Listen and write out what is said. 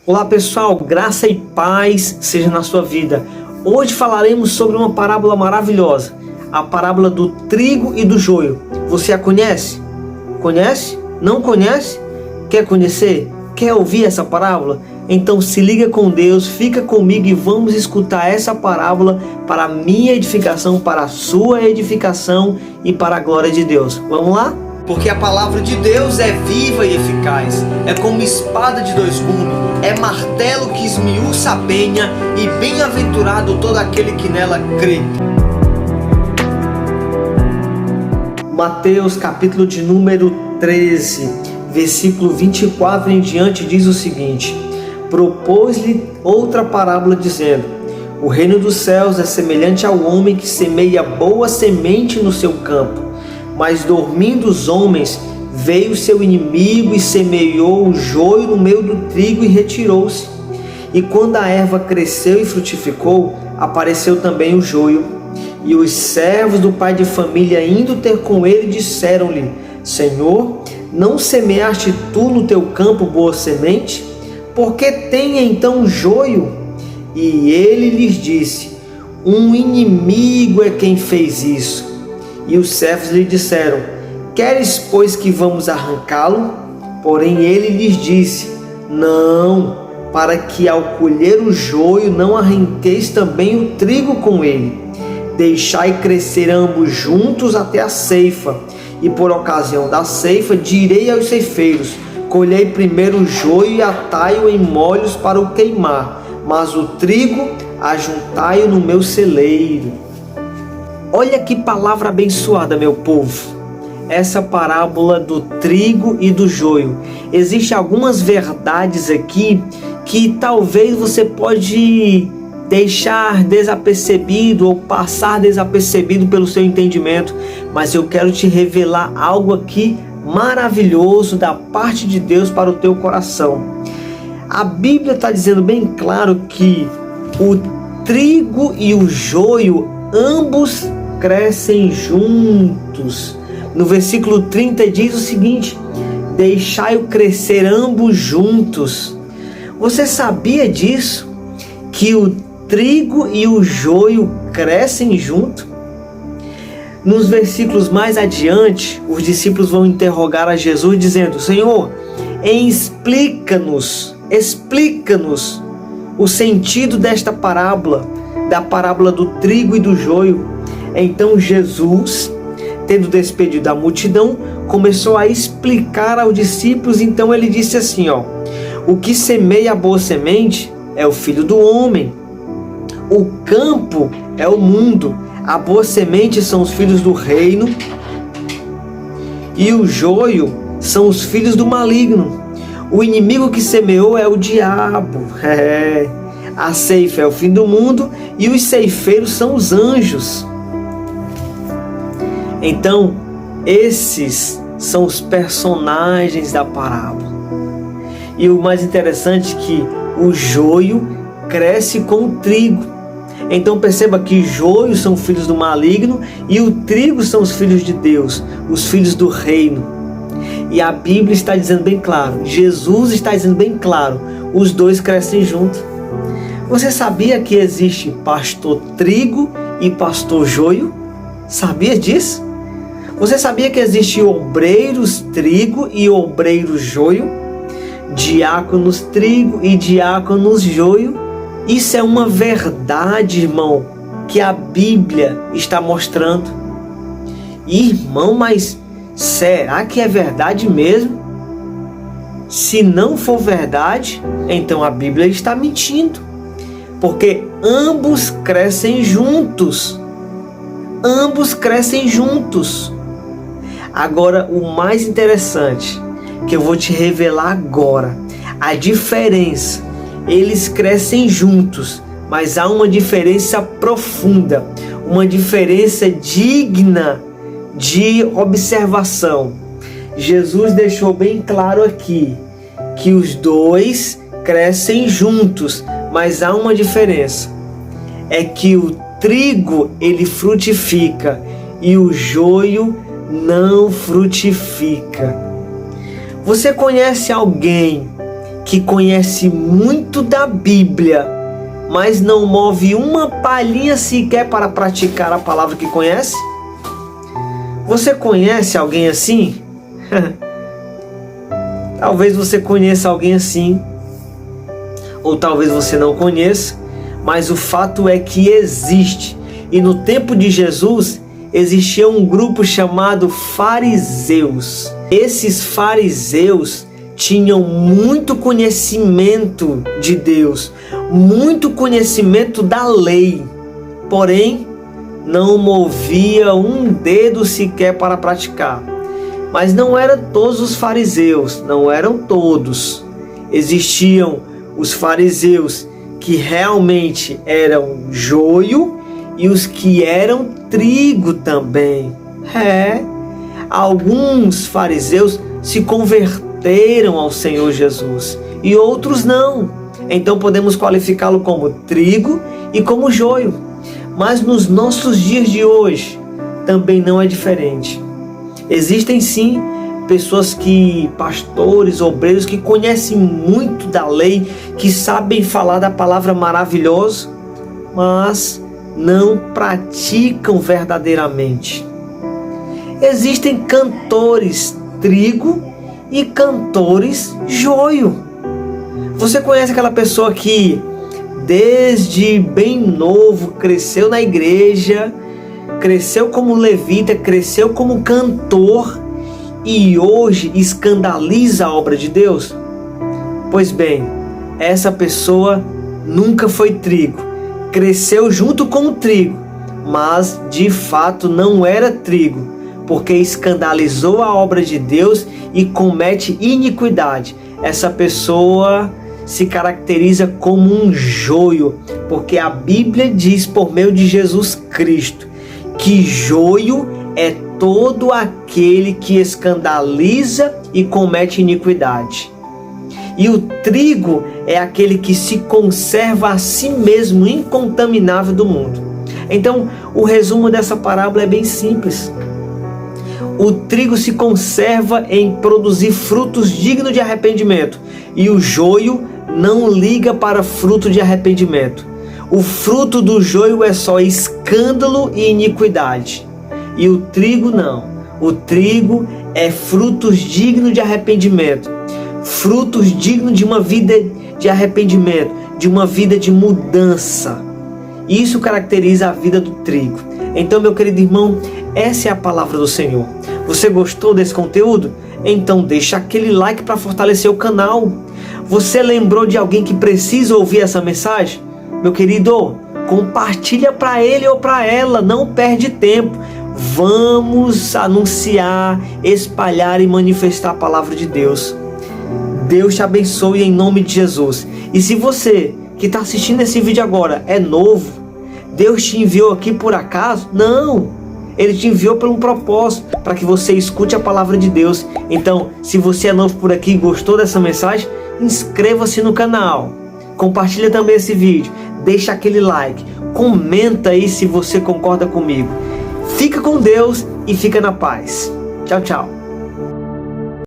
Olá pessoal, graça e paz seja na sua vida. Hoje falaremos sobre uma parábola maravilhosa, a parábola do trigo e do joio. Você a conhece? Conhece? Não conhece? Quer conhecer? Quer ouvir essa parábola? Então se liga com Deus, fica comigo e vamos escutar essa parábola para a minha edificação, para a sua edificação e para a glória de Deus. Vamos lá? Porque a palavra de Deus é viva e eficaz, é como espada de dois gumes, é martelo que esmiuça a penha, e bem-aventurado todo aquele que nela crê. Mateus capítulo de número 13, versículo 24 em diante diz o seguinte: propôs-lhe outra parábola dizendo: o reino dos céus é semelhante ao homem que semeia boa semente no seu campo. Mas dormindo os homens, veio seu inimigo e semeou o joio no meio do trigo e retirou-se. E quando a erva cresceu e frutificou, apareceu também o joio. E os servos do pai de família, indo ter com ele, disseram-lhe: Senhor, não semeaste tu no teu campo boa semente? Por que tem então joio? E ele lhes disse: um inimigo é quem fez isso. E os servos lhe disseram: queres, pois, que vamos arrancá-lo? Porém ele lhes disse: não, para que ao colher o joio não arranqueis também o trigo com ele. Deixai crescer ambos juntos até a ceifa. E por ocasião da ceifa direi aos ceifeiros: colhei primeiro o joio e atai-o em molhos para o queimar, mas o trigo ajuntai-o no meu celeiro. Olha que palavra abençoada, meu povo. Essa parábola do trigo e do joio. Existem algumas verdades aqui que talvez você pode deixar desapercebido ou passar desapercebido pelo seu entendimento, mas eu quero te revelar algo aqui maravilhoso da parte de Deus para o teu coração. A Bíblia está dizendo bem claro que o trigo e o joio ambos crescem juntos. No versículo 30 diz o seguinte: deixai-o crescer ambos juntos. Você sabia disso? Que o trigo e o joio crescem junto? Nos versículos mais adiante, os discípulos vão interrogar a Jesus dizendo: Senhor, explica-nos o sentido desta parábola, da parábola do trigo e do joio. Então Jesus, tendo despedido a multidão, começou a explicar aos discípulos. Então ele disse assim: o que semeia a boa semente é o Filho do Homem. O campo é o mundo. A boa semente são os filhos do reino, e o joio são os filhos do maligno. O inimigo que semeou é o diabo. A ceifa é o fim do mundo, e os ceifeiros são os anjos. Então, esses são os personagens da parábola. E o mais interessante é que o joio cresce com o trigo. Então perceba que joio são filhos do maligno e o trigo são os filhos de Deus, os filhos do reino. E a Bíblia está dizendo bem claro, Jesus está dizendo bem claro, os dois crescem juntos. Você sabia que existe pastor trigo e pastor joio? Sabia disso? Você sabia que existe obreiros trigo e obreiros joio? Diáconos trigo e diáconos joio? Isso é uma verdade, irmão, que a Bíblia está mostrando. Irmão, mas será que é verdade mesmo? Se não for verdade, então a Bíblia está mentindo. Porque ambos crescem juntos. Ambos crescem juntos. Agora, o mais interessante, que eu vou te revelar agora, a diferença. Eles crescem juntos, mas há uma diferença profunda, uma diferença digna de observação. Jesus deixou bem claro aqui que os dois crescem juntos, mas há uma diferença. É que o trigo ele frutifica e o joio não frutifica. Você conhece alguém que conhece muito da Bíblia, mas não move uma palhinha sequer para praticar a palavra que conhece? Você conhece alguém assim? Talvez você conheça alguém assim, ou talvez você não conheça, mas o fato é que existe. E no tempo de Jesus existia um grupo chamado fariseus. Esses fariseus tinham muito conhecimento de Deus, muito conhecimento da lei, porém não movia um dedo sequer para praticar. Mas não eram todos os fariseus, não eram todos. Existiam os fariseus que realmente eram joio e os que eram trigo também. Alguns fariseus se converteram ao Senhor Jesus e outros não. Então podemos qualificá-lo como trigo e como joio. Mas nos nossos dias de hoje também não é diferente. Existem sim pessoas pastores, obreiros que conhecem muito da lei, que sabem falar da palavra maravilhosa, mas não praticam verdadeiramente. Existem cantores trigo e cantores joio. Você conhece aquela pessoa que desde bem novo cresceu na igreja, cresceu como levita, cresceu como cantor e hoje escandaliza a obra de Deus? Pois bem, essa pessoa nunca foi trigo, cresceu junto com o trigo, mas de fato não era trigo, porque escandalizou a obra de Deus e comete iniquidade. Essa pessoa se caracteriza como um joio, porque a Bíblia diz por meio de Jesus Cristo que joio é todo aquele que escandaliza e comete iniquidade. E o trigo é aquele que se conserva a si mesmo incontaminável do mundo. Então, o resumo dessa parábola é bem simples. O trigo se conserva em produzir frutos dignos de arrependimento, e o joio não liga para fruto de arrependimento. O fruto do joio é só escândalo e iniquidade. E o trigo não. O trigo é frutos dignos de arrependimento. Frutos dignos de uma vida de arrependimento, de uma vida de mudança. Isso caracteriza a vida do trigo. Então, meu querido irmão, essa é a palavra do Senhor. Você gostou desse conteúdo? Então deixa aquele like para fortalecer o canal. Você lembrou de alguém que precisa ouvir essa mensagem? Meu querido, compartilha para ele ou para ela, não perde tempo. Vamos anunciar, espalhar e manifestar a palavra de Deus. Deus te abençoe em nome de Jesus. E se você que está assistindo esse vídeo agora é novo, Deus te enviou aqui por acaso? Não! Ele te enviou por um propósito, para que você escute a palavra de Deus. Então, se você é novo por aqui e gostou dessa mensagem, inscreva-se no canal. Compartilha também esse vídeo. Deixa aquele like. Comenta aí se você concorda comigo. Fica com Deus e fica na paz. Tchau, tchau.